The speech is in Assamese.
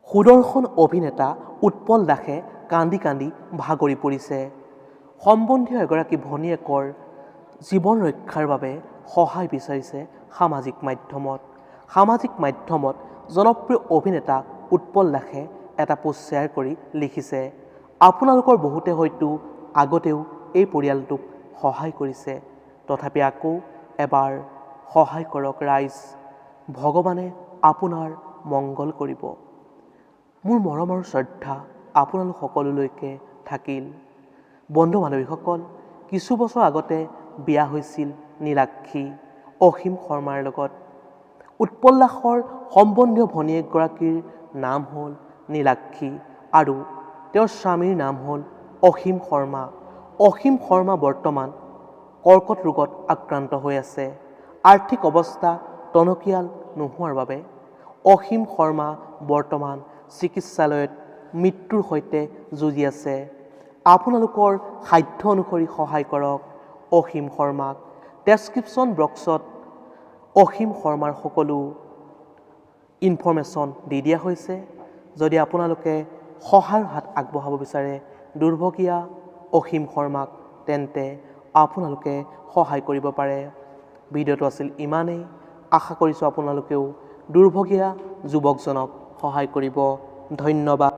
সুদৰ্শন অভিনেতা উৎপল দাসে কান্দি কান্দি ভাগৰি পৰিছে। সম্বন্ধীয় এগৰাকী ভনীয়েকৰ জীৱন ৰক্ষাৰ বাবে সহায় বিচাৰিছে সামাজিক মাধ্যমত। সামাজিক মাধ্যমত জনপ্ৰিয় অভিনেতা উৎপল দাসে এটা পোষ্ট শ্বেয়াৰ কৰি লিখিছে, আপোনালোকৰ বহুতে হয়তো আগতেও এই পৰিয়ালটোক সহায় কৰিছে, তথাপি আকৌ এবাৰ সহায় কৰক ৰাইজ, ভগৱানে আপোনাৰ মংগল কৰিব। মোৰ মৰম আৰু শ্ৰদ্ধা আপোনালোক সকলোলৈকে থাকিল। বন্ধু বান্ধৱীসকল, কিছু বছৰ আগতে বিয়া হৈছিল নীলাক্ষী অসীম শৰ্মাৰ লগত। উৎপল দাসৰ সম্বন্ধীয় ভনীয়েকগৰাকীৰ নাম হ'ল নীলাক্ষী আৰু তেওঁৰ স্বামীৰ নাম হ'ল অসীম শৰ্মা। অসীম শৰ্মা বৰ্তমান কৰ্কট ৰোগত আক্ৰান্ত হৈ আছে। আৰ্থিক অৱস্থা টনকিয়াল নোহোৱাৰ বাবে অসীম শৰ্মা বৰ্তমান চিকিৎসালয়ত মৃত্যুৰ সৈতে যুঁজি আছে। আপোনালোকৰ সাধ্য অনুসৰি সহায় কৰক অসীম শৰ্মাক। ডেছক্ৰিপশ্যন বক্সত অসীম শৰ্মাৰ সকলো ইনফৰমেশ্যন দি দিয়া হৈছে। যদি আপোনালোকে সহায়ৰ হাত আগবঢ়াব বিচাৰে দুৰ্ভগীয়া অসীম শৰ্মাক, তেন্তে আপোনালোকে সহায় কৰিব পাৰে। ভিডিঅ'টো আছিল ইমানেই। আশা কৰিছোঁ আপোনালোকেও দুৰ্ভগীয়া যুৱকজনক সহায় কৰিব। ধন্যবাদ।